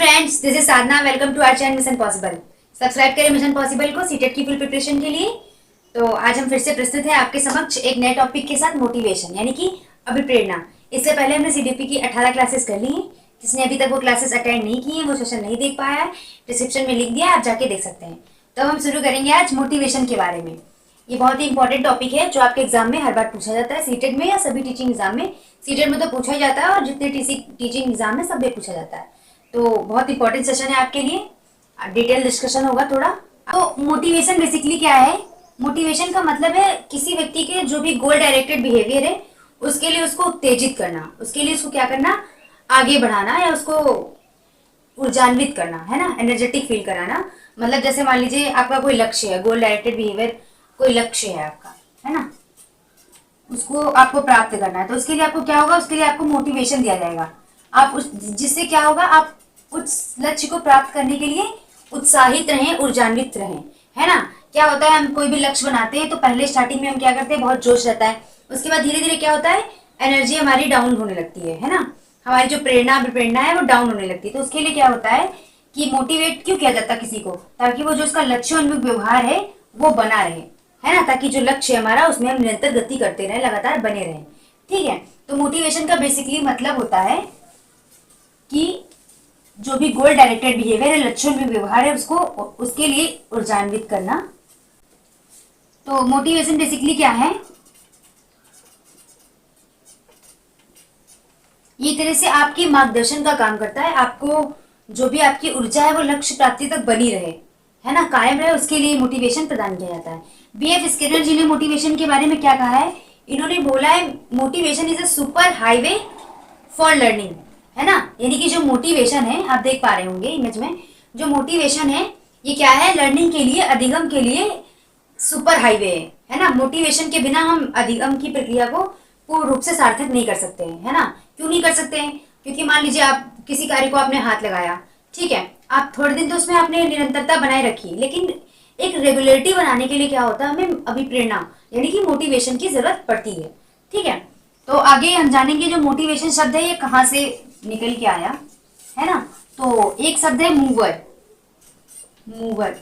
Friends, this is Sadhana. Welcome to our channel mission possible. Subscribe करें mission possible को CTET की full preparation के लिए। तो आज हम फिर से प्रस्तुत हैं आपके समक्ष एक नए टॉपिक के साथ, मोटिवेशन यानी कि अभिप्रेरणा। इससे पहले हमने सीडीपी की 18 क्लासेस कर ली हैं। जिसने अभी तक वो क्लासेस अटेंड नहीं की है वो सेशन नहीं देख पाया है, डिस्क्रिप्शन में लिख दिया है, आप जाके देख सकते हैं। तो हम शुरू करेंगे आज मोटिवेशन के बारे में। ये बहुत ही इंपॉर्टेंट टॉपिक है जो आपके एग्जाम में हर बार पूछा जाता है, सीटेट में या सभी टीचिंग एग्जाम में। सीटेट में तो पूछा ही जाता है और जितने टीचिंग एग्जाम में सब में पूछा जाता है। तो बहुत इंपॉर्टेंट सेशन है आपके लिए, डिटेल डिस्कशन होगा थोड़ा। तो मोटिवेशन बेसिकली क्या है? मोटिवेशन का मतलब है किसी व्यक्ति के जो भी गोल डायरेक्टेड बिहेवियर है उसके लिए उसको उत्तेजित करना, उसके लिए उसको क्या करना, आगे बढ़ाना या उसको ऊर्जान्वित करना, है ना, एनर्जेटिक फील कराना। मतलब जैसे मान लीजिए आपका कोई लक्ष्य है, गोल डायरेक्टेड बिहेवियर कोई लक्ष्य है आपका, है ना, उसको आपको प्राप्त करना है। तो उसके लिए आपको क्या होगा, उसके लिए आपको मोटिवेशन दिया जाएगा। आप उस जिससे क्या होगा, आप उस लक्ष्य को प्राप्त करने के लिए उत्साहित रहें, ऊर्जान्वित रहें, है ना। क्या होता है, हम कोई भी लक्ष्य बनाते हैं तो पहले स्टार्टिंग में हम क्या करते हैं, बहुत जोश रहता है। उसके बाद धीरे धीरे क्या होता है, एनर्जी हमारी डाउन होने लगती है ना। हमारी जो प्रेरणा है वो डाउन होने लगती है। तो उसके लिए क्या होता है कि मोटिवेट क्यों किया जाता है किसी को, ताकि वो जो उसका लक्ष्योन्मुख व्यवहार है वो बना रहे, है ना, ताकि जो लक्ष्य है हमारा उसमें हम निरंतर गति करते रहे, लगातार बने रहें। ठीक है। तो मोटिवेशन का बेसिकली मतलब होता है कि जो भी गोल डायरेक्टेड बिहेवियर है, लक्ष्यों में व्यवहार है, उसको उसके लिए ऊर्जान्वित करना। तो मोटिवेशन बेसिकली क्या है, ये तरह से आपके मार्गदर्शन का काम करता है। आपको जो भी आपकी ऊर्जा है वो लक्ष्य प्राप्ति तक बनी रहे, है ना, कायम रहे, उसके लिए मोटिवेशन प्रदान किया जाता है। बीएफ स्किनर जी ने मोटिवेशन के बारे में क्या कहा है, इन्होंने बोला है motivation is a super highway for learning, है ना। यानी कि जो मोटिवेशन है, आप देख पा रहे होंगे इमेज में, जो मोटिवेशन है ये क्या है, लर्निंग के लिए, अधिगम के लिए सुपर हाईवे है ना। मोटिवेशन के बिना हम अधिगम की प्रक्रिया को पूर्ण रूप से सार्थक नहीं कर सकते हैं, है ना। क्यों नहीं कर सकते हैं? क्योंकि मान लीजिए आप किसी कार्य को आपने हाथ लगाया, ठीक है, आप थोड़े दिन तो उसमें आपने निरंतरता बनाए रखी, लेकिन एक रेगुलरिटी बनाने के लिए क्या होता है, हमें अभिप्रेरणा यानी कि मोटिवेशन की जरूरत पड़ती है। ठीक है। तो आगे हम जानेंगे जो मोटिवेशन शब्द है ये कहाँ से निकल के आया, है ना। तो एक शब्द है मूवर, मूवर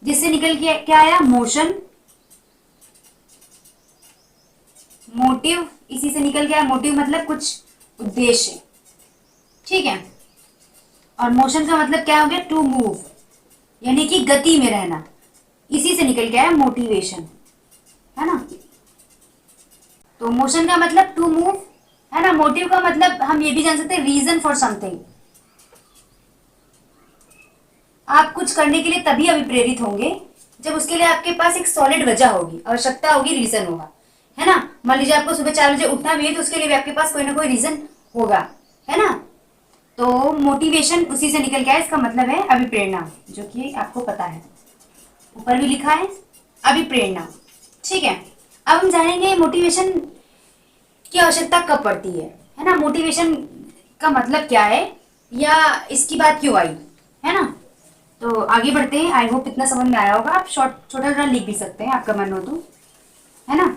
जिससे निकल के क्या आया, मोशन, मोटिव, इसी से निकल के आया। मोटिव मतलब कुछ उद्देश्य, ठीक है। और मोशन का मतलब क्या हो गया, टू मूव यानी कि गति में रहना, इसी से निकल के आया मोटिवेशन, है ना। तो मोशन का मतलब टू मूव, है ना। मोटिव का मतलब हम ये भी जान सकते हैं, रीजन फॉर समथिंग। आप कुछ करने के लिए तभी अभिप्रेरित होंगे जब उसके लिए आपके पास एक सॉलिड वजह होगी, आवश्यकता होगी, रीजन होगा, है ना। मान लीजिए आपको सुबह 4 बजे उठना भी है तो उसके लिए भी आपके पास कोई ना कोई रीजन होगा, है ना। तो मोटिवेशन उसी से निकल के आया, इसका मतलब है अभिप्रेरणा, जो कि आपको पता है, ऊपर भी लिखा है अभिप्रेरणा। ठीक है। अब हम जानेंगे मोटिवेशन की आवश्यकता कब पड़ती है ना, मोटिवेशन का मतलब क्या है या इसकी बात क्यों आई, है ना। तो आगे बढ़ते हैं। आई होप इतना समझ में आया होगा। आप शॉर्ट छोटा छोटा लिख भी सकते हैं, आपका मन हो तो, है ना।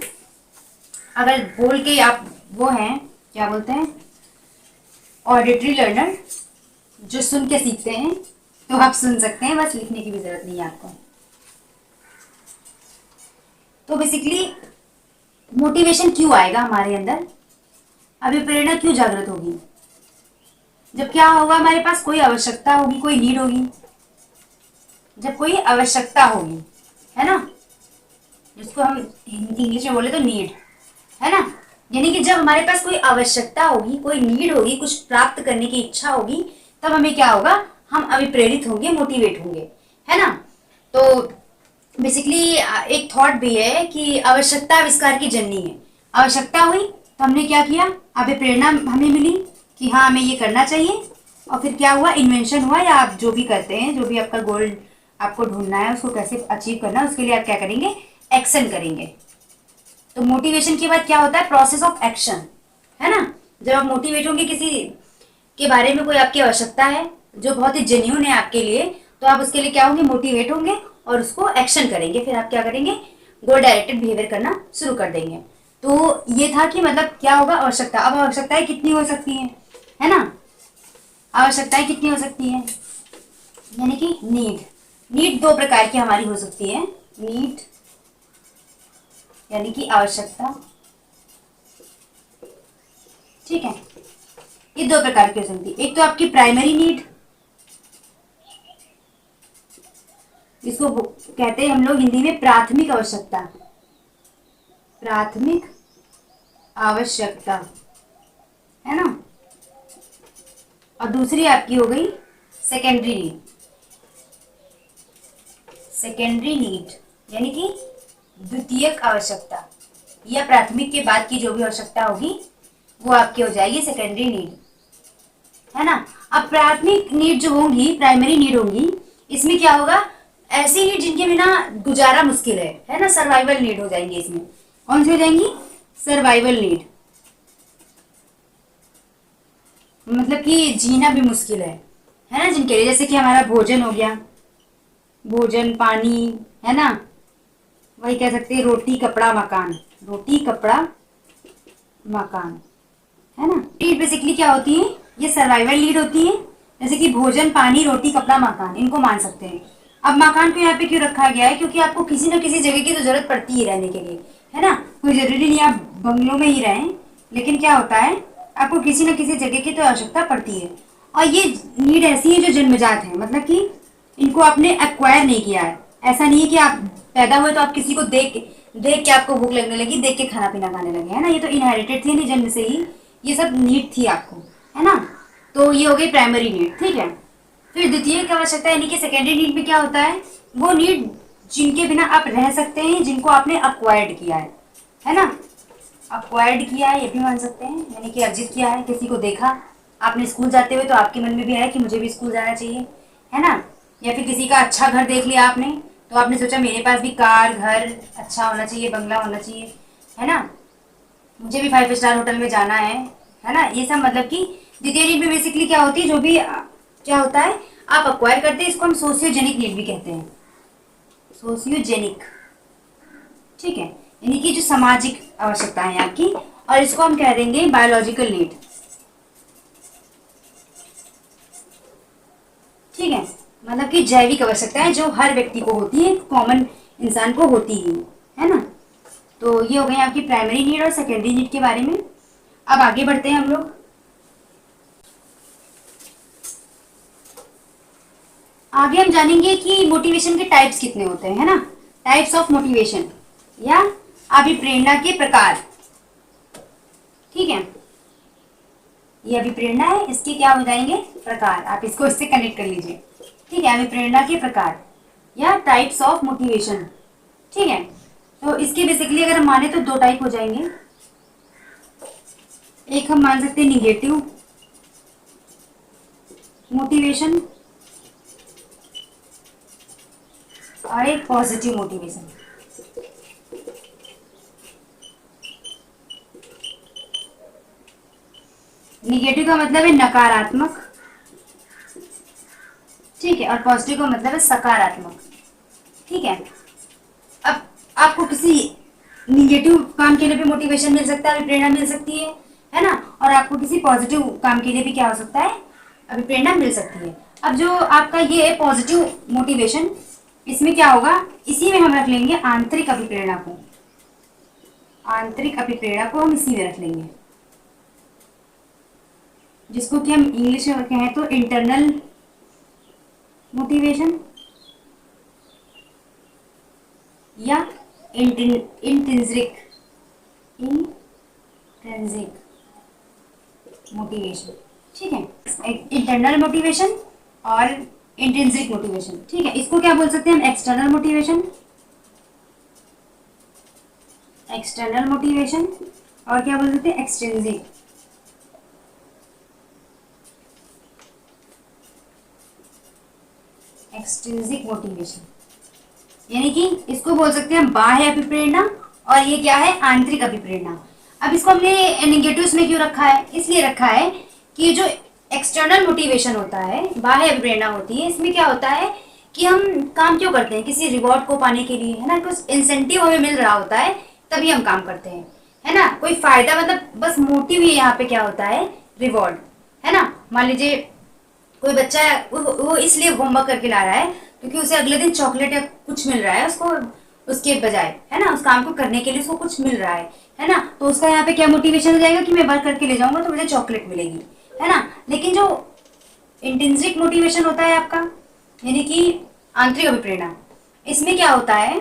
अगर बोल के आप वो हैं, क्या बोलते हैं, ऑडिटरी लर्नर, जो सुन के सीखते हैं, तो आप सुन सकते हैं, बस लिखने की भी जरूरत नहीं है आपको। तो बेसिकली मोटिवेशन क्यों आएगा हमारे अंदर, अभिप्रेरणा क्यों जागृत होगी, जब क्या होगा, हमारे पास कोई आवश्यकता होगी, कोई नीड होगी। जब कोई आवश्यकता होगी, है ना, जिसको हम इंग्लिश में बोले तो नीड, है ना। यानी कि जब हमारे पास कोई आवश्यकता होगी, कोई नीड होगी, कुछ प्राप्त करने की इच्छा होगी, तब हमें क्या होगा, हम अभिप्रेरित होंगे, मोटिवेट होंगे, है ना। तो बेसिकली एक थॉट भी है कि आवश्यकता आविष्कार की जननी है। आवश्यकता हुई तो हमने क्या किया, अभिप्रेरणा हमें मिली कि हाँ हमें ये करना चाहिए, और फिर क्या हुआ, इन्वेंशन हुआ, या आप जो भी करते हैं, जो भी आपका गोल आपको ढूंढना है, उसको कैसे अचीव करना है, उसके लिए आप क्या करेंगे, एक्शन करेंगे। तो मोटिवेशन के बाद क्या होता है, प्रोसेस ऑफ एक्शन, है ना। जब आप मोटिवेट होंगे, किसी के बारे में कोई आपकी आवश्यकता है जो बहुत ही जेन्यून है आपके लिए, तो आप उसके लिए क्या होंगे, मोटिवेट होंगे और उसको एक्शन करेंगे। फिर आप क्या करेंगे, गोल डायरेक्टेड बिहेवियर करना शुरू कर देंगे। तो ये था कि मतलब क्या होगा, आवश्यकता। अब आवश्यकताएं कितनी हो सकती हैं, है ना। आवश्यकताएं कितनी हो सकती है, यानी कि नीड दो प्रकार की हमारी हो सकती है। नीड यानी कि आवश्यकता, ठीक है, ये दो प्रकार की हो सकती है। एक तो आपकी प्राइमरी नीड, इसको कहते हैं हम लोग हिंदी में प्राथमिक आवश्यकता, प्राथमिक आवश्यकता, है ना। और दूसरी आपकी हो गई सेकेंडरी नीड। सेकेंडरी नीड यानी कि द्वितीयक आवश्यकता, या प्राथमिक के बाद की जो भी आवश्यकता होगी वो आपकी हो जाएगी सेकेंडरी नीड, है ना। अब प्राथमिक नीड जो होंगी, प्राइमरी नीड होंगी, इसमें क्या होगा, ऐसी नीड जिनके बिना गुजारा मुश्किल है ना, सर्वाइवल नीड हो जाएंगी। इसमें कौन सी हो जाएंगी, सर्वाइवल नीड, मतलब कि जीना भी मुश्किल है ना जिनके लिए, जैसे कि हमारा भोजन हो गया, भोजन पानी, है ना, वही कह सकते हैं रोटी कपड़ा मकान, रोटी कपड़ा मकान, है ना। नीड बेसिकली क्या होती है, ये सर्वाइवल नीड होती है, जैसे कि भोजन पानी रोटी कपड़ा मकान, इनको मान सकते हैं। अब मकान को यहाँ पे क्यों रखा गया है, क्योंकि आपको किसी न किसी जगह की तो जरूरत पड़ती ही रहने के लिए, है ना। कोई जरूरी नहीं आप बंगलों में ही रहें, लेकिन क्या होता है आपको किसी न किसी जगह की तो आवश्यकता पड़ती है। और ये नीड ऐसी है जो जन्मजात है, मतलब कि इनको आपने एक्वायर नहीं किया है। ऐसा नहीं है कि आप पैदा हुए तो आप किसी को देख के आपको भूख लगने लगी, देख के खाना पीना खाने लगे, है ना। ये तो इनहेरिटेड थी नहीं जन्म से ही, ये सब नीड थी आपको, है ना। तो ये हो गई प्राइमरी नीड, ठीक है। फिर द्वितीय की आवश्यकता यानी कि सेकेंडरी नीड में क्या होता है, वो नीड जिनके बिना आप रह सकते हैं, जिनको आपने अक्वायर्ड किया है ना। अक्वायर्ड किया है ये भी मान सकते हैं, यानी कि अर्जित किया है, किसी को देखा आपने स्कूल जाते हुए तो आपके मन में भी आया कि मुझे भी स्कूल जाना चाहिए, है ना। या फिर किसी का अच्छा घर देख लिया आपने, तो आपने सोचा मेरे पास भी कार घर अच्छा होना चाहिए, बंगला होना चाहिए, है ना, मुझे भी 5 स्टार होटल में जाना है ना। ये सब मतलब कि द्वितीय नीड में बेसिकली क्या होती है, जो भी क्या होता है आप अक्वायर करते हैं, इसको हम सोशियोजेनिक नीड भी कहते हैं, सोशियोजेनिक, ठीक है, यानी कि जो सामाजिक आवश्यकताएं हैं आपकी, और इसको हम कह देंगे बायोलॉजिकल नीड, ठीक है, मतलब कि जैविक आवश्यकताएं जो हर व्यक्ति को होती है, कॉमन इंसान को होती है ना। तो ये हो गई आपकी प्राइमरी नीड और सेकेंडरी नीड के बारे में। अब आगे बढ़ते हैं हम लोग। आगे हम जानेंगे कि मोटिवेशन के टाइप्स कितने होते हैं, है ना, टाइप्स ऑफ मोटिवेशन या अभिप्रेरणा के प्रकार, ठीक है। ये अभिप्रेरणा है, इसके क्या हो जाएंगे प्रकार, आप इसको इससे कनेक्ट कर लीजिए, ठीक है। अभिप्रेरणा के प्रकार या टाइप्स ऑफ मोटिवेशन, ठीक है। तो इसके बेसिकली अगर हम माने तो दो टाइप हो जाएंगे, एक हम मान सकते हैं निगेटिव मोटिवेशन और एक पॉजिटिव मोटिवेशन। निगेटिव का मतलब है नकारात्मक, ठीक है, और पॉजिटिव का मतलब है सकारात्मक, ठीक है। अब आपको किसी निगेटिव काम के लिए भी मोटिवेशन मिल सकता है, प्रेरणा मिल सकती है ना, और आपको किसी पॉजिटिव काम के लिए भी क्या हो सकता है, अभी प्रेरणा मिल सकती है। अब जो आपका ये है पॉजिटिव मोटिवेशन, इसमें क्या होगा, इसी में हम रख लेंगे आंतरिक अभिप्रेरणा को, आंतरिक अभिप्रेरणा को हम इसी में रख लेंगे, जिसको कि हम इंग्लिश में कहें तो इंटरनल मोटिवेशन या इंट्रिंसिक मोटिवेशन, ठीक है। इंटरनल मोटिवेशन और इंट्रिंसिक मोटिवेशन, ठीक है। इसको क्या बोल सकते हैं हम, एक्सटर्नल मोटिवेशन, एक्सटर्नल मोटिवेशन, और क्या बोल सकते हैं एक्सट्रिंसिक, एक्सट्रिंसिक मोटिवेशन, यानी कि इसको बोल सकते हैं हम बाह्य अभिप्रेरणा, और ये क्या है आंतरिक अभिप्रेरणा। अब इसको हमने निगेटिव्स में क्यों रखा है, इसलिए रखा है कि जो एक्सटर्नल मोटिवेशन होता है, बाह्य अभिप्रेरणा होती है, इसमें क्या होता है कि हम काम क्यों करते हैं, किसी रिवॉर्ड को पाने के लिए, है ना, कुछ इंसेंटिव हमें मिल रहा होता है तभी हम काम करते हैं, है ना, कोई फायदा, मतलब बस मोटिव ही यहाँ पे क्या होता है रिवॉर्ड, है ना। मान लीजिए कोई बच्चा वो इसलिए होमवर्क करके ला रहा है क्योंकि उसे अगले दिन चॉकलेट या कुछ मिल रहा है उसको, उसके बजाय, है ना, उस काम को करने के लिए उसको कुछ मिल रहा है ना, तो उसका यहाँ पे क्या मोटिवेशन हो जाएगा कि मैं वर्क करके ले जाऊंगा तो मुझे चॉकलेट मिलेगी, है ना। लेकिन जो इंट्रिंसिक मोटिवेशन होता है आपका, यानी कि आंतरिक अभिप्रेरणा, इसमें क्या होता है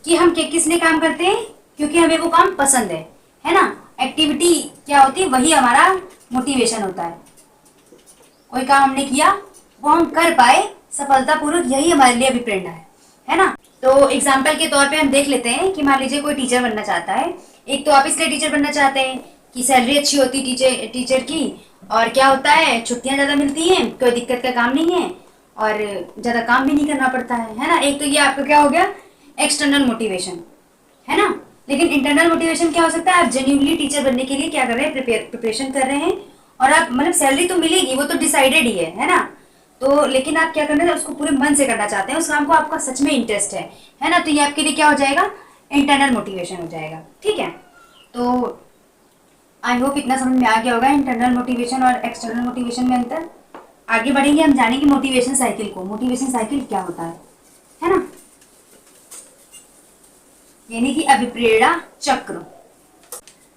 कि हम किस लिए काम करते हैं, क्योंकि हमें वो काम पसंद है ना। एक्टिविटी क्या होती है, वही हमारा मोटिवेशन होता है। कोई काम हमने किया, वो हम कर पाए सफलतापूर्वक, यही हमारे लिए अभिप्रेरणा है ना। तो एग्जाम्पल के तौर पे हम देख लेते हैं कि मान लीजिए कोई टीचर बनना चाहता है। एक तो आप इसलिए टीचर बनना चाहते हैं कि सैलरी अच्छी होती टीचर की, और क्या होता है, छुट्टियां ज़्यादा मिलती हैं, कोई दिक्कत का काम नहीं है, और ज़्यादा काम भी नहीं करना पड़ता है ना। एक तो ये आपका क्या हो गया, एक्सटर्नल मोटिवेशन, है ना। लेकिन इंटरनल मोटिवेशन क्या हो सकता है, आप जेन्युइनली टीचर बनने के लिए क्या कर रहे हैं, प्रिपरेशन कर रहे हैं, और आप मतलब सैलरी तो मिलेगी, वो तो डिसाइडेड ही है ना। तो लेकिन आप क्या करना है, उसको पूरे मन से करना चाहते हैं, उस काम को आपका सच में इंटरेस्ट है ना, तो ये आपके लिए क्या हो जाएगा, इंटरनल मोटिवेशन हो जाएगा। ठीक है, तो आई होप इतना समझ में आ गया होगा इंटरनल मोटिवेशन और एक्सटर्नल मोटिवेशन में अंतर। आगे बढ़ेंगे, हम जानेंगे मोटिवेशन साइकिल को, मोटिवेशन साइकिल क्या होता है ना, यानी कि अभिप्रेरणा चक्र।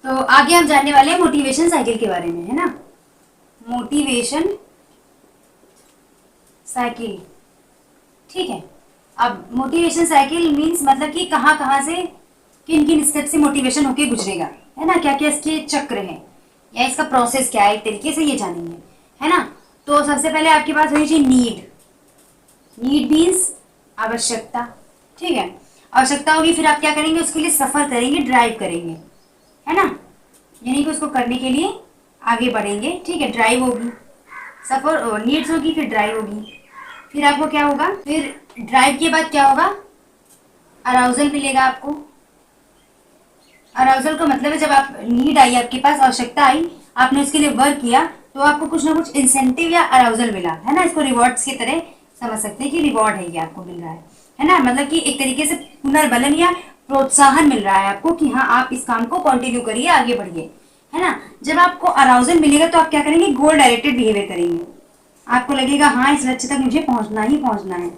तो आगे हम जानने वाले हैं मोटिवेशन साइकिल के बारे में, है ना। मोटिवेशन साइकिल, ठीक है। अब मोटिवेशन साइकिल मीन्स मतलब कि कहाँ कहाँ से, किन किन स्टेप से मोटिवेशन होके गुजरेगा, है ना, क्या क्या इसके चक्र हैं या इसका प्रोसेस क्या है, एक तरीके से ये जानेंगे, है ना। तो सबसे पहले आपके पास होनी चाहिए नीड मीन्स आवश्यकता, ठीक है। आवश्यकता होगी, फिर आप क्या करेंगे, उसके लिए सफर करेंगे, ड्राइव करेंगे, है ना, यानी कि उसको करने के लिए आगे बढ़ेंगे, ठीक है। ड्राइव होगी, सफर, नीड्स होगी, फिर ड्राइव होगी, फिर आपको क्या होगा, फिर ड्राइव के बाद क्या होगा, अराउजल मिलेगा आपको। अराउजल का मतलब है जब आप नीड आई, आपके पास आवश्यकता आई, आपने उसके लिए वर्क किया, तो आपको कुछ ना कुछ इंसेंटिव या अराउजल मिला, है ना। इसको रिवॉर्ड्स की तरह समझ सकते हैं कि रिवॉर्ड है ये आपको मिल रहा है ना, मतलब कि एक तरीके से पुनर्बलन या प्रोत्साहन मिल रहा है आपको कि हाँ आप इस काम को कंटिन्यू करिए, आगे बढ़िए, है ना। जब आपको अराउजल मिलेगा तो आप क्या करेंगे, गोल डायरेक्टेड बिहेवियर करेंगे, आपको लगेगा हाँ इस लक्ष्य तक मुझे पहुंचना ही पहुंचना है,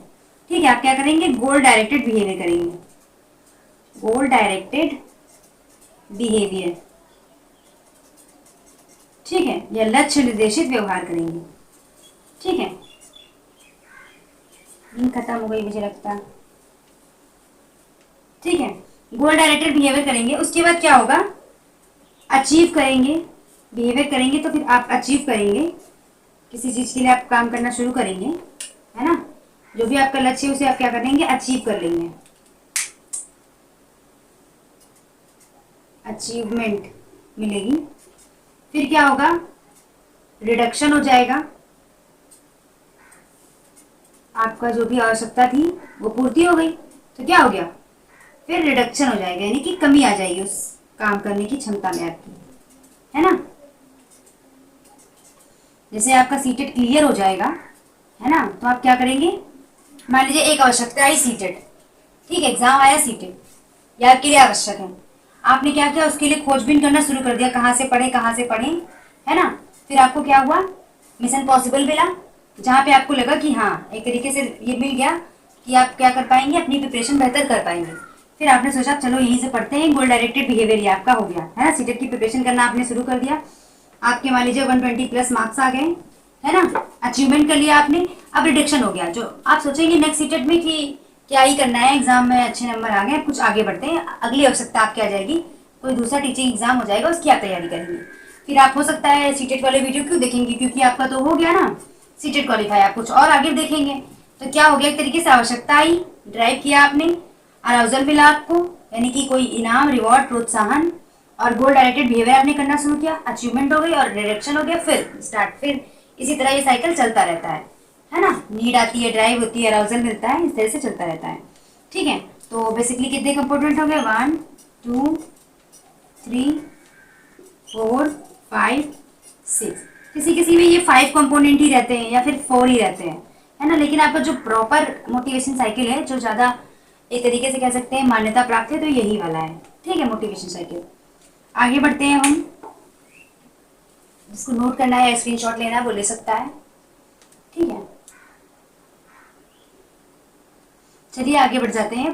ठीक है। आप क्या करेंगे, गोल डायरेक्टेड बिहेवियर करेंगे, गोल डायरेक्टेड बिहेवियर, ठीक है, या लक्ष्य निर्देशित व्यवहार करेंगे, ठीक है। खत्म हो गई मुझे लगता है, ठीक है। गोल डायरेक्टेड बिहेवियर करेंगे, उसके बाद क्या होगा, अचीव करेंगे, बिहेवियर करेंगे तो फिर आप अचीव करेंगे, किसी चीज के लिए आप काम करना शुरू करेंगे, है ना। जो भी आपका लक्ष्य है उसे आप क्या करेंगे, अचीव कर लेंगे, अचीवमेंट मिलेगी। फिर क्या होगा, रिडक्शन हो जाएगा, आपका जो भी आवश्यकता थी वो पूर्ति हो गई, तो क्या हो गया, फिर रिडक्शन हो जाएगा, यानी कि कमी आ जाएगी उस काम करने की क्षमता में आपकी, है ना। जैसे आपका सीटेट क्लियर हो जाएगा, है ना, तो आप क्या करेंगे, मान लीजिए एक आवश्यकता आई सीटेट, ठीक है, एग्जाम आया सीटेट, या आपके लिए आवश्यक है, आपने क्या किया, उसके लिए खोजबीन करना शुरू कर दिया, कहाँ से पढ़े, है ना। फिर आपको क्या हुआ, मिशन पॉसिबल मिला, जहाँ पे आपको लगा कि हाँ एक तरीके से ये मिल गया कि आप क्या कर पाएंगे, अपनी प्रिपरेशन बेहतर कर पाएंगे। फिर आपने सोचा चलो यहीं से पढ़ते हैं, गोल डायरेक्टेड बिहेवियर ये आपका हो गया, है ना। सीटेट की प्रिपरेशन करना आपने शुरू कर दिया, आपके मान लीजिए 120 प्लस मार्क्स आ गए, है ना, अचीवमेंट कर लिया आपने। अब रिडक्शन हो गया, जो आप सोचेंगे नेक्स्ट सीटेट में कि क्या ही करना है, एग्जाम में अच्छे नंबर आ गए, कुछ आगे बढ़ते हैं, अगली आवश्यकता आपकी आ जाएगी, कोई दूसरा टीचिंग एग्जाम हो जाएगा, उसकी आप तैयारी करेंगे। फिर आप हो सकता है सीटेट वाले वीडियो क्यों देखेंगे, क्योंकि आपका तो हो गया ना सीटेट क्वालिफाई, आप कुछ और आगे देखेंगे। तो क्या हो गया, एक तरीके से आवश्यकता आई, ड्राइव किया आपने, अराउजल मिला आपको, यानी कि कोई इनाम, रिवॉर्ड, प्रोत्साहन, और गोल डायरेक्टेड बिहेवियर आपने करना शुरू किया, अचीवमेंट हो गई और रिडक्शन हो गया, फिर स्टार्ट, फिर इसी तरह ये साइकिल चलता रहता है ना। नीड आती है, ड्राइव होती है, अराउजल मिलता है, इस तरह से चलता रहता है, ठीक है। तो बेसिकली कितने कंपोनेंट हो गए, 1 2 3 4 5 6, किसी किसी में ये 5 कंपोनेंट ही रहते हैं या फिर 4 ही रहते हैं, है ना। लेकिन आपका जो प्रॉपर मोटिवेशन साइकिल है, जो ज़्यादा एक तरीके से कह सकते हैं मान्यता प्राप्त है, तो यही वाला है, ठीक है, मोटिवेशन साइकिल। आगे बढ़ते हैं हम, जिसको नोट करना है, स्क्रीनशॉट लेना है वो ले सकता है, ठीक है, चलिए आगे बढ़ जाते हैं।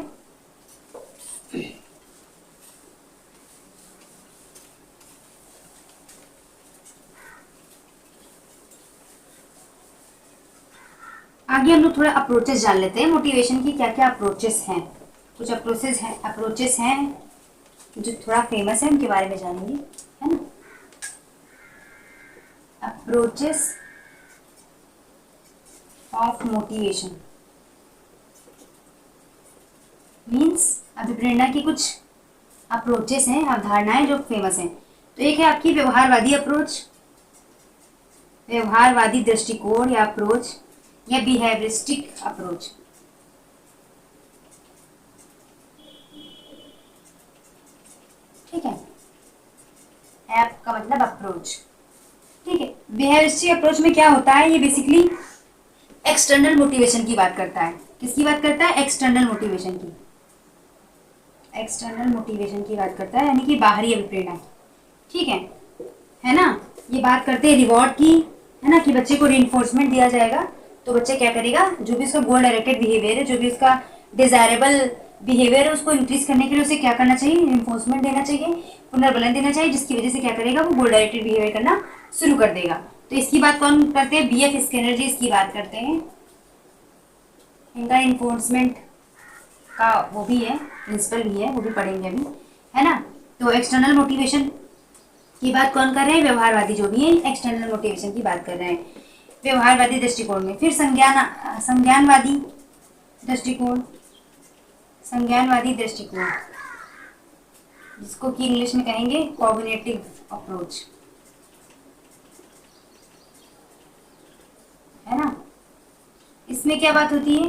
आगे हम लोग थोड़ा अप्रोचेस जान लेते हैं मोटिवेशन की, क्या क्या अप्रोचेस हैं। कुछ अप्रोचेस हैं जो थोड़ा फेमस है, उनके बारे में जानेंगे, है ना। अप्रोचेस ऑफ मोटिवेशन मीन्स अभिप्रेरणा की कुछ अप्रोचेस हैं, अवधारणाएं जो फेमस हैं। तो एक है आपकी व्यवहारवादी अप्रोच, व्यवहारवादी दृष्टिकोण या अप्रोच, या बिहेवियरिस्टिक अप्रोच। ठीक है, ऐप का मतलब अप्रोच। ठीक है, बिहेवियरिस्टिक अप्रोच में क्या होता है, ये बेसिकली एक्सटर्नल मोटिवेशन की बात करता है। किसकी बात करता है? एक्सटर्नल मोटिवेशन की। एक्सटर्नल मोटिवेशन की बात करता है, यानी कि बाहरी अभिप्रेरणा। ठीक है ना। ये बात करते हैं रिवॉर्ड की, है ना, कि बच्चे को रिइंफोर्समेंट दिया जाएगा तो बच्चा क्या करेगा, जो भी उसका गोल डायरेक्टेड बिहेवियर है, जो भी उसका डिजायरेबल बिहेवियर है, उसको इंक्रीज करने के लिए उसे क्या करना चाहिए, रिइंफोर्समेंट देना चाहिए, पुनर्बलन देना चाहिए, जिसकी वजह से क्या करेगा, वो गोल डायरेक्टेड बिहेवियर करना शुरू कर देगा। तो इसकी बात कौन करते हैं? BF स्किनर जी इसकी बात करते हैं। इनका इन्फोर्समेंट का वो भी है, प्रिंसिपल भी है, वो भी पढ़ेंगे अभी, है ना। तो एक्सटर्नल मोटिवेशन की बात कौन कर रहे हैं? व्यवहारवादी जो भी है एक्सटर्नल मोटिवेशन की बात कर रहे हैं व्यवहारवादी दृष्टिकोण में। फिर संज्ञानवादी दृष्टिकोण, संज्ञानवादी दृष्टिकोण जिसको कि इंग्लिश में कहेंगे कॉग्निटिव अप्रोच, है ना। इसमें क्या बात होती है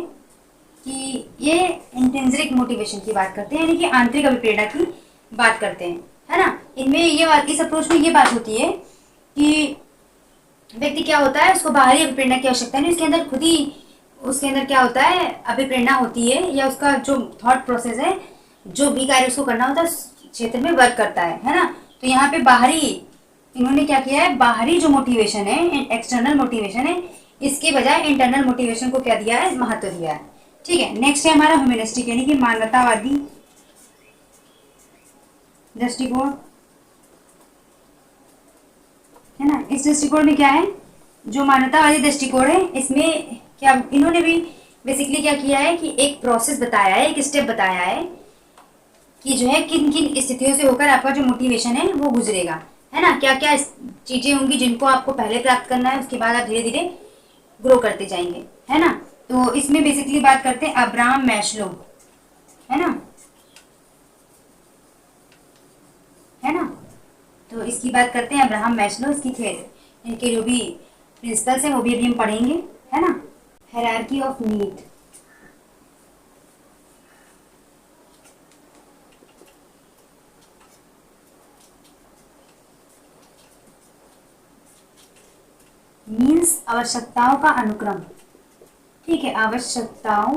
कि ये इंट्रिंसिक मोटिवेशन की बात करते हैं, यानी कि आंतरिक अभिप्रेरणा की बात करते हैं, है ना। इनमें ये बात, इस अप्रोच में ये बात होती है कि व्यक्ति क्या होता है, उसको बाहरी अभिप्रेरणा की आवश्यकता नहीं, उसके अंदर खुद ही उसके अंदर क्या होता है, अभिप्रेरणा होती है, या उसका जो थॉट प्रोसेस है, जो भी कार्य उसको करना होता है उस क्षेत्र में वर्क करता है ना। तो यहाँ पे बाहरी, इन्होंने क्या किया है, बाहरी जो मोटिवेशन है, एक्सटर्नल मोटिवेशन है, इसके बजाय इंटरनल मोटिवेशन को क्या दिया है, महत्व दिया है। ठीक है, नेक्स्ट है हमारा ह्यूमनिस्टिक, यानी कि मानवतावादी दृष्टिकोण, है ना। इस दृष्टिकोण में क्या है, जो मानवतावादी दृष्टिकोण है, इसमें क्या इन्होंने भी बेसिकली क्या किया है कि एक प्रोसेस बताया है, एक स्टेप बताया है कि जो है किन किन स्थितियों से होकर आपका जो मोटिवेशन है वो गुजरेगा, है ना। क्या क्या चीजें होंगी जिनको आपको पहले प्राप्त करना है, उसके बाद आप धीरे धीरे ग्रो करते जाएंगे, है ना। तो इसमें बेसिकली बात करते हैं अब्राहम मैस्लो, है ना, तो इसकी बात करते हैं अब्राहम मैस्लो, इसकी इनके जो भी प्रिंसिपल्स हैं वो भी अभी हम पढ़ेंगे, है ना। हायरार्की ऑफ नीड, मीन्स आवश्यकताओं का अनुक्रम। ठीक है, आवश्यकताओं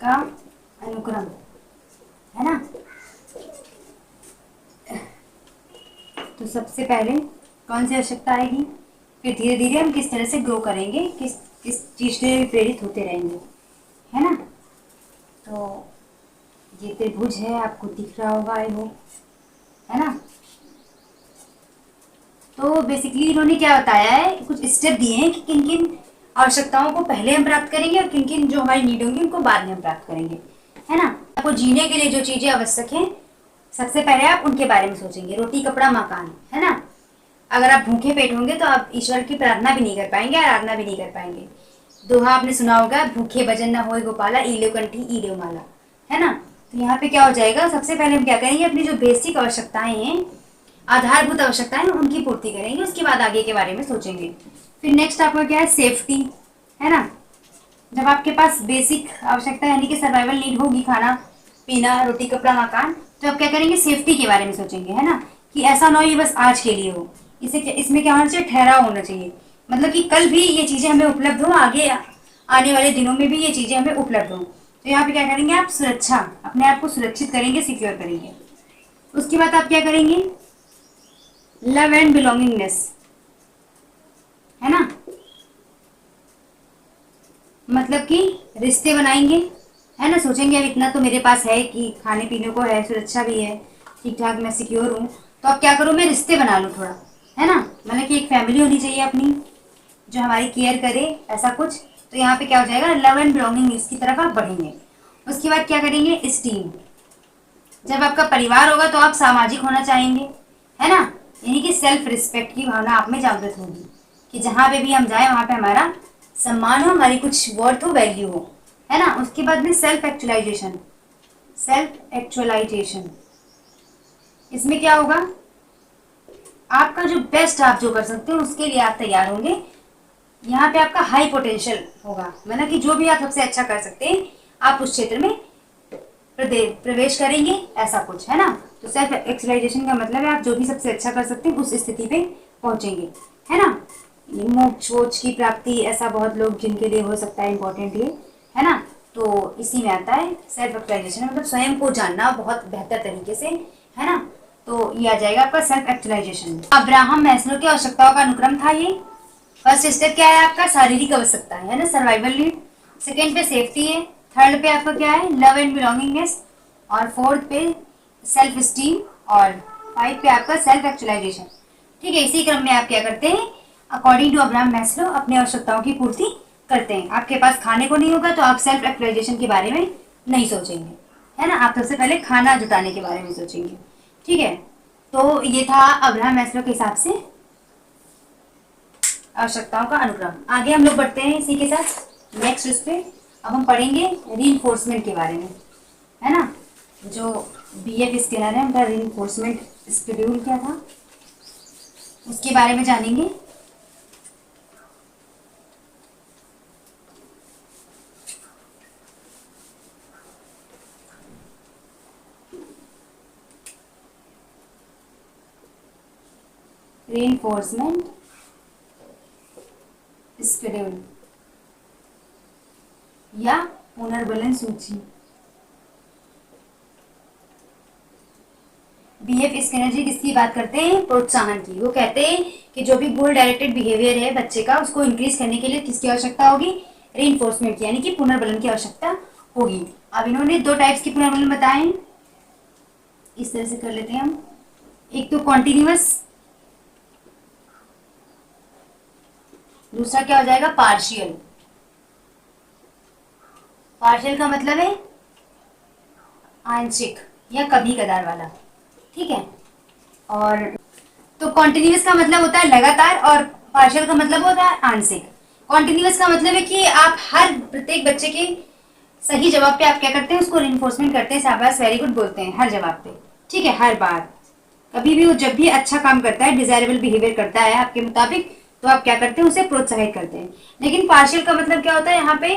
का अनुक्रम, है ना। तो सबसे पहले कौन सी आवश्यकता आएगी, फिर धीरे धीरे हम किस तरह से ग्रो करेंगे, किस किस चीज के प्रेरित होते रहेंगे, है ना। तो ये त्रिभुज है, आपको दिख रहा होगा आई होप, है ना। तो बेसिकली इन्होंने क्या बताया है, कुछ स्टेप दिए हैं कि किन किन आवश्यकताओं को पहले हम प्राप्त करेंगे और किन किन जो हमारी नीड होंगी उनको बाद में हम प्राप्त करेंगे, है ना। आपको जीने के लिए जो चीजें आवश्यक हैं, सबसे पहले आप उनके बारे में सोचेंगे, रोटी कपड़ा मकान, है ना। अगर आप भूखे पेट होंगे तो आप ईश्वर की प्रार्थना भी नहीं कर पाएंगे, आराधना भी नहीं कर पाएंगे। दोहा आपने सुना होगा, भूखे भजन न होए गोपाला, ईलेव कंठी ईलेव माला, है ना। तो यहाँ पे क्या हो जाएगा, सबसे पहले हम क्या करेंगे, अपनी जो बेसिक आवश्यकताएं हैं, आधारभूत आवश्यकताएं, उनकी पूर्ति करेंगे, उसके बाद आगे के बारे में सोचेंगे। फिर नेक्स्ट आपका क्या है, सेफ्टी, है ना। जब आपके पास बेसिक आवश्यकता यानी कि सर्वाइवल नीड होगी, खाना पीना रोटी कपड़ा मकान, तो आप क्या करेंगे, सेफ्टी के बारे में सोचेंगे, है ना, कि ऐसा ना हो ये बस आज के लिए हो, इसमें क्या होना चाहिए, ठहराव होना चाहिए, मतलब कि कल भी ये चीजें हमें उपलब्ध हो, आगे आने वाले दिनों में भी ये चीजें हमें उपलब्ध हो। तो यहाँ पे क्या करेंगे, आप सुरक्षा, अपने आप को सुरक्षित करेंगे, सिक्योर करेंगे। उसके बाद आप क्या करेंगे, लव एंड बिलोंगिंगनेस, है ना। मतलब कि रिश्ते बनाएंगे, है ना। सोचेंगे अब इतना तो मेरे पास है कि खाने पीने को है, सुरक्षा भी है, ठीक ठाक मैं सिक्योर हूँ, तो अब क्या करूँ मैं रिश्ते बना लूँ थोड़ा, है ना। मतलब कि एक फैमिली होनी चाहिए अपनी जो हमारी केयर करे, ऐसा कुछ। तो यहाँ पे क्या हो जाएगा, लव एंड बिलोंगिंग, इसकी तरफ आप बढ़ेंगे। उसके बाद क्या करेंगे, स्टीम। जब आपका परिवार होगा तो आप सामाजिक होना चाहेंगे, है ना। यानी कि सेल्फ रिस्पेक्ट की भावना आप में जागृत होगी कि जहाँ पे भी हम जाए वहाँ पे हमारा सम्मान हो, हमारी कुछ वर्थ हो, वैल्यू हो, है ना। उसके बाद में सेल्फ एक्चुअलाइजेशन। सेल्फ एक्चुअलाइजेशन, इसमें क्या होगा, आपका जो बेस्ट आप जो कर सकते हो उसके लिए आप तैयार होंगे। यहाँ पे आपका हाई पोटेंशियल होगा, मतलब कि जो भी आप सबसे अच्छा कर सकते हैं आप उस क्षेत्र में प्रवेश करेंगे, ऐसा कुछ, है ना। तो सेल्फ एक्चुअलाइजेशन का मतलब है आप जो भी सबसे अच्छा कर सकते हैं उस स्थिति पे पहुंचेंगे, है ना। ये मोक्ष सोच की प्राप्ति, ऐसा बहुत लोग जिनके लिए हो सकता है इंपॉर्टेंट ये, है ना। तो इसी में आता है सेल्फ एक्चुअलाइजेशन, मतलब स्वयं को जानना बहुत बेहतर तरीके से, है ना। तो ये आ जाएगा आपका सेल्फ एक्चुअलाइजेशन। अब्राहम मैस्लो की आवश्यकताओं का अनुक्रम था ये। फर्स्ट स्टेप क्या है आपका, शारीरिक आवश्यकता है ना, सर्वाइवल नीड। सेकेंड पे सेफ्टी है। थर्ड पे आपका क्या है, लव एंड बिलोंगिंगनेस। और फोर्थ पे सेल्फ स्टीम। और फाइव पे आपका सेल्फ एक्चुअलाइजेशन। ठीक है, इसी क्रम में आप क्या करते हैं, अकॉर्डिंग टू अब्राहम मैस्लो अपनी आवश्यकताओं की पूर्ति करते हैं। आपके पास खाने को नहीं होगा तो आप सेल्फ एक्चुअलाइजेशन के बारे में नहीं सोचेंगे, है ना। आप सबसे पहले खाना जुटाने के बारे में सोचेंगे, ठीक है। तो ये था अब्राहम मैस्लो के हिसाब से आवश्यकताओं का अनुक्रम। आगे हम लोग बढ़ते हैं इसी के साथ नेक्स्ट उस पे। अब हम पढ़ेंगे रीइंफोर्समेंट के बारे में, है ना। जो बीएफ स्किनर है उनका रीइंफोर्समेंट शेड्यूल क्या था उसके बारे में जानेंगे। रीइंफोर्समेंट शेड्यूल या पुनर्बलन सूची। बीएफ स्किनर जी किसकी बात करते हैं, प्रोत्साहन की। वो कहते हैं कि जो भी गोल डायरेक्टेड बिहेवियर है बच्चे का उसको इंक्रीज करने के लिए किसकी आवश्यकता होगी, रीइंफोर्समेंट की, यानी कि पुनर्बलन की आवश्यकता होगी। अब इन्होंने दो टाइप्स की पुनर्बलन बताए, इस तरह से कर लेते हैं हम। एक तो कॉन्टिन्यूअस, दूसरा क्या हो जाएगा, पार्शियल। पार्शियल का मतलब है आंशिक या कभी कदार वाला, ठीक है। और तो कॉन्टिन्यूअस का मतलब होता है लगातार और पार्शियल का मतलब होता है आंशिक। कॉन्टिन्यूअस का मतलब है कि आप हर प्रत्येक बच्चे के सही जवाब पे आप क्या करते हैं, उसको रिइंफोर्समेंट करते हैं, शाबाश वेरी गुड बोलते हैं हर जवाब पे, ठीक है, हर बार। कभी भी वो जब भी अच्छा काम करता है, डिजायरेबल बिहेवियर करता है आपके मुताबिक, तो आप क्या करते हैं, उसे प्रोत्साहित करते हैं। लेकिन पार्शियल का मतलब क्या होता है, यहाँ पे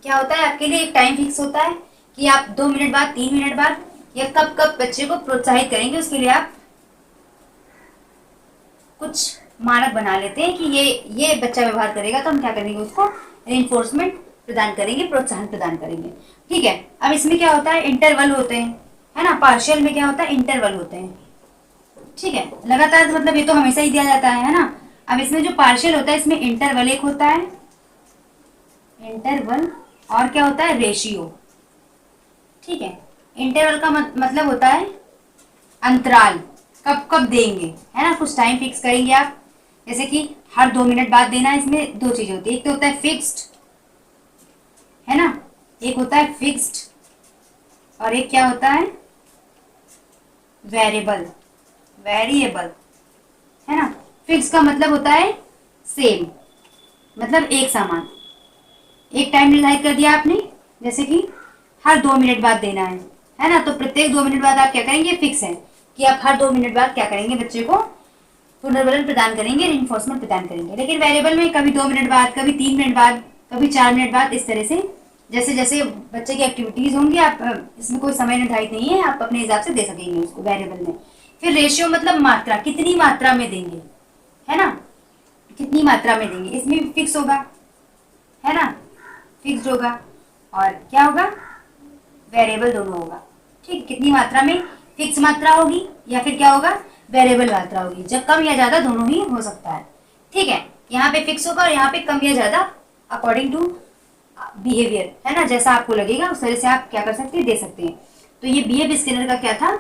क्या होता है, आपके लिए एक टाइम फिक्स होता है कि आप 2 मिनट बाद, 3 मिनट बाद, या कब कब बच्चे को प्रोत्साहित करेंगे, उसके लिए आप कुछ मानक बना लेते हैं कि ये बच्चा व्यवहार करेगा तो हम क्या करेंगे, उसको रिइंफोर्समेंट प्रदान करेंगे, प्रोत्साहन प्रदान करेंगे, ठीक है। अब इसमें क्या होता है, इंटरवल होते हैं, है ना। पार्शियल में क्या होता है, इंटरवल होते हैं, ठीक है। लगातार मतलब ये तो हमेशा ही दिया जाता है ना। अब इसमें जो पार्शियल होता है इसमें इंटरवल एक होता है, इंटरवल, और क्या होता है, रेशियो, ठीक है। इंटरवल का मतलब होता है अंतराल, कब कब देंगे, है ना। कुछ टाइम फिक्स करेंगे आप, जैसे कि हर 2 मिनट बाद देना है। इसमें दो चीजें होती है, एक तो होता है फिक्स्ड, है ना, एक होता है फिक्स्ड, और एक क्या होता है, वेरिएबल, वेरिएबल, है ना। फिक्स का मतलब होता है सेम, मतलब एक समान। एक टाइम निर्धारित कर दिया आपने, जैसे कि हर 2 मिनट बाद देना है ना। तो प्रत्येक 2 मिनट बाद आप क्या करेंगे, फिक्स है कि आप हर 2 मिनट बाद क्या करेंगे, बच्चे को पुनर्बलन प्रदान करेंगे, रिइंफोर्समेंट प्रदान करेंगे। लेकिन वेरिएबल में कभी 2 मिनट बाद, कभी 3 मिनट बाद, कभी 4 मिनट बाद, इस तरह से जैसे जैसे बच्चे की एक्टिविटीज होंगी, आप इसमें कोई समय निर्धारित नहीं है, आप अपने हिसाब से दे सकेंगे उसको वेरिएबल में। फिर रेशियो मतलब मात्रा, कितनी मात्रा में देंगे, है ना, कितनी मात्रा में देंगे, इसमें फिक्स होगा, है ना, फिक्स्ड होगा, और क्या होगा, वेरिएबल दोनों होगा, ठीक। कितनी मात्रा में, फिक्स मात्रा होगी या फिर क्या होगा, वेरिएबल मात्रा होगी। जब कम या ज्यादा दोनों ही हो सकता है, ठीक है। यहाँ पे फिक्स होगा और यहाँ पे कम या ज्यादा अकॉर्डिंग टू बिहेवियर, है ना, जैसा आपको लगेगा उस तरह से आप क्या कर सकते हैं, दे सकते हैं। तो ये BF स्किनर का क्या था,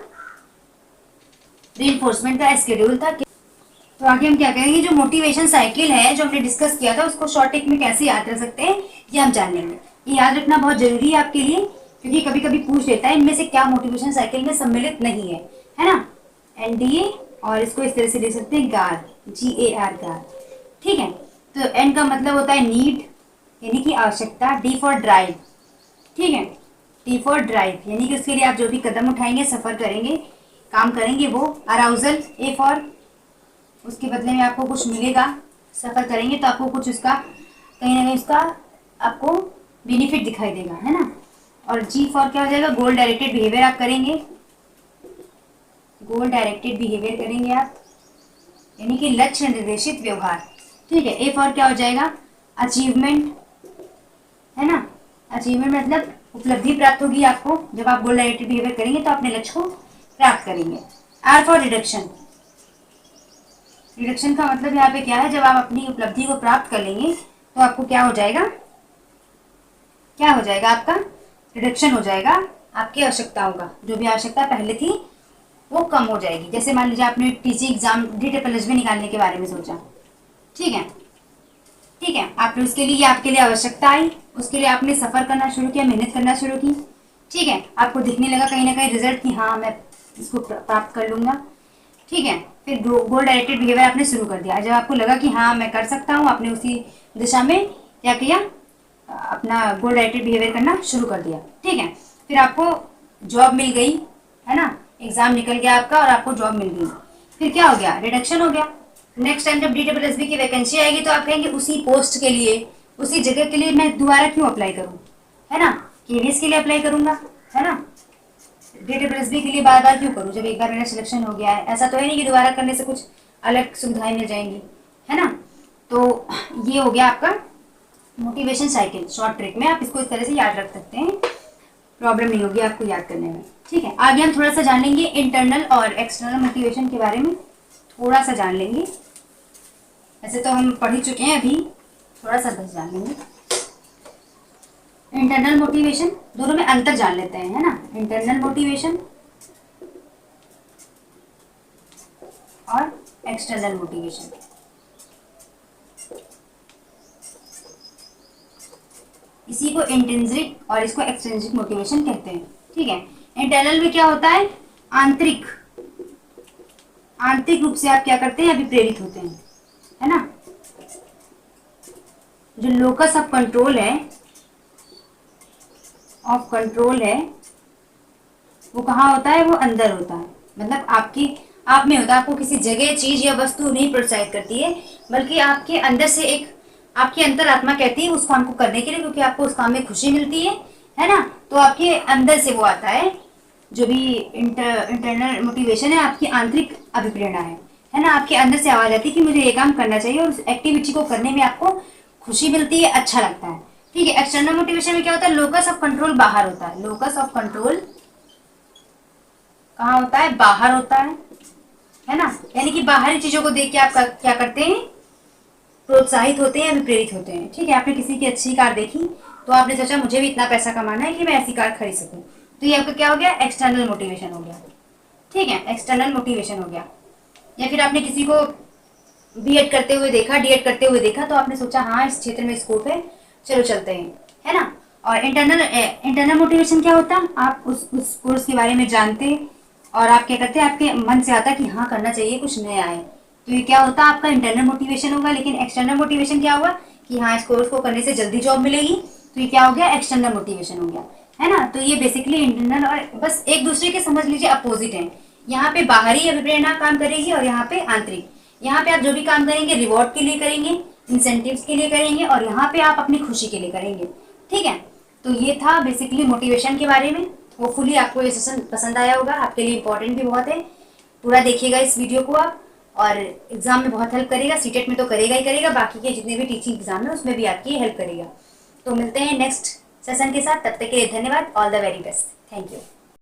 रीइंफोर्समेंट का स्केड्यूल था। तो आगे हम क्या करेंगे, जो मोटिवेशन साइकिल है जो हमने डिस्कस किया था उसको शॉर्ट टेक में कैसे याद रख सकते हैं ये हम जान लेंगे। ये याद रखना बहुत जरूरी है आपके लिए, क्योंकि कभी कभी पूछ लेता है इनमें से क्या मोटिवेशन साइकिल में सम्मिलित नहीं है ना। NDA, और इसको इस तरह से लिख सकते हैं GAR, GAR, GAR। ठीक है, तो N का मतलब होता है नीड, यानी कि आवश्यकता। D फॉर ड्राइव, ठीक है, T फॉर ड्राइव यानी कि उसके लिए आप जो भी कदम उठाएंगे, सफर करेंगे, काम करेंगे वो। अराउजल, A फॉर उसके बदले में आपको कुछ मिलेगा, सफर करेंगे तो आपको कुछ उसका कहीं ना कहीं उसका आपको बेनिफिट दिखाई देगा, है ना। और G फॉर क्या हो जाएगा, गोल डायरेक्टेड बिहेवियर आप करेंगे, गोल डायरेक्टेड बिहेवियर करेंगे आप, यानी कि लक्ष्य निर्देशित व्यवहार। ठीक है, A फॉर क्या हो जाएगा, अचीवमेंट, है ना। अचीवमेंट मतलब उपलब्धि प्राप्त होगी आपको, जब आप गोल डायरेक्टेड बिहेवियर करेंगे तो अपने लक्ष्य को प्राप्त करेंगे। R फॉर रिडक्शन, रिडक्शन का मतलब यहाँ पे क्या है, जब आप अपनी उपलब्धि को प्राप्त कर लेंगे तो आपको क्या हो जाएगा, क्या हो जाएगा, आपका रिडक्शन हो जाएगा, आपकी आवश्यकताओं का, जो भी आवश्यकता पहले थी वो कम हो जाएगी। जैसे मान लीजिए आपने टीचिंग एग्जाम DSSB निकालने के बारे में सोचा, ठीक है, ठीक है, आपने उसके लिए, आपके लिए आवश्यकता आई, उसके लिए आपने सफर करना शुरू किया, मेहनत करना शुरू की, ठीक है, आपको दिखने लगा कहीं ना कहीं रिजल्ट कि हाँ मैं इसको प्राप्त कर लूंगा, ठीक है। फिर गोल डायरेक्टेड बिहेवियर आपने शुरू कर दिया, जब आपको लगा कि हाँ मैं कर सकता हूँ, आपने उसी दिशा में क्या किया, अपना गोल डायरेक्टेड बिहेवियर करना शुरू कर दिया, ठीक है। फिर आपको जॉब मिल गई, है ना, एग्जाम निकल गया आपका और आपको जॉब मिल गई, फिर क्या हो गया, रिडक्शन हो गया। नेक्स्ट टाइम जब DSSB की वैकेंसी आएगी तो आप कहेंगे उसी पोस्ट के लिए, उसी जगह के लिए मैं दोबारा क्यों अप्लाई करूँ, है ना, KVS के लिए अप्लाई करूंगा, है ना, DSSB के लिए बार बार क्यों करूँ, जब एक बार मेरा सिलेक्शन हो गया है। ऐसा तो है नहीं कि दोबारा करने से कुछ अलग सुविधाएं मिल जाएंगी, है ना। तो ये हो गया आपका मोटिवेशन साइकिल, शॉर्ट ट्रिक में आप इसको इस तरह से याद रख सकते हैं, प्रॉब्लम नहीं होगी आपको याद करने में, ठीक है। आगे हम थोड़ा सा जान लेंगे इंटरनल और एक्सटर्नल मोटिवेशन के बारे में, थोड़ा सा जान लेंगे, वैसे तो हम पढ़ ही चुके हैं, अभी थोड़ा सा बस जान लेंगे। इंटरनल मोटिवेशन, दोनों में अंतर जान लेते हैं, है ना, इंटरनल मोटिवेशन और एक्सटर्नल मोटिवेशन। इसी को इंट्रिंसिक और इसको एक्सट्रिंसिक मोटिवेशन कहते हैं, ठीक है। इंटरनल में क्या होता है, आंतरिक, आंतरिक रूप से आप क्या करते हैं, अभी प्रेरित होते हैं, है ना। जो लोकस ऑफ कंट्रोल है, ऑफ कंट्रोल है, वो कहाँ होता है, वो अंदर होता है, मतलब आपकी, आप में होता है। आपको किसी जगह, चीज या वस्तु नहीं प्रोत्साहित करती है, बल्कि आपके अंदर से एक, आपकी अंतरात्मा कहती है उस काम को करने के लिए, क्योंकि आपको उस काम में खुशी मिलती है ना। तो आपके अंदर से वो आता है, जो भी इंटरनल मोटिवेशन है, आपकी आंतरिक अभिप्रेरणा है ना। आपके अंदर से आवाज आती है कि मुझे ये काम करना चाहिए, और उस एक्टिविटी को करने में आपको खुशी मिलती है, अच्छा लगता है, ठीक है। एक्सटर्नल मोटिवेशन में क्या होता है, लोकस ऑफ कंट्रोल बाहर होता है, लोकस ऑफ कंट्रोल कहाँ होता है, बाहर होता है ना। यानी कि बाहरी चीजों को देख के आप क्या करते हैं, प्रोत्साहित होते हैं या प्रेरित होते हैं, ठीक है। आपने किसी की अच्छी कार देखी तो आपने सोचा मुझे भी इतना पैसा कमाना है कि मैं ऐसी कार खरीद सकूं, तो ये आपका क्या हो गया, एक्सटर्नल मोटिवेशन हो गया, ठीक है, एक्सटर्नल मोटिवेशन हो गया। या फिर आपने किसी को B.Ed करते हुए देखा, D.Ed करते हुए देखा, तो आपने सोचा हाँ इस क्षेत्र में स्कोप है, चलो चलते हैं, है ना। और इंटरनल मोटिवेशन क्या होता है, आप उस कोर्स के बारे में जानते और आप क्या करते हैं, आपके मन से आता कि हाँ करना चाहिए, कुछ नया है, तो ये क्या होता है, आपका इंटरनल मोटिवेशन होगा। लेकिन एक्सटर्नल मोटिवेशन क्या होगा कि हाँ इस कोर्स को करने से जल्दी जॉब मिलेगी, तो ये क्या हो गया, एक्सटर्नल मोटिवेशन हो गया, है ना। तो ये बेसिकली इंटरनल और बस एक दूसरे के समझ लीजिए अपोजिट है। यहाँ पे बाहरी अभिप्रेरणा काम करेगी और यहाँ पे आंतरिक। यहाँ पे आप जो भी काम करेंगे रिवॉर्ड के लिए करेंगे, इंसेंटिव्स के लिए करेंगे, और यहाँ पे आप अपनी खुशी के लिए करेंगे, ठीक है। तो ये था बेसिकली मोटिवेशन के बारे में। होपफुली आपको ये सेशन पसंद आया होगा, आपके लिए इंपॉर्टेंट भी बहुत है, पूरा देखिएगा इस वीडियो को आप, और एग्जाम में बहुत हेल्प करेगा, सीटेट में तो करेगा ही करेगा, बाकी के जितने भी टीचिंग एग्जाम है उसमें भी आपकी हेल्प करेगा। तो मिलते हैं नेक्स्ट सेशन के साथ, तब तक के लिए धन्यवाद, all the very best, thank you.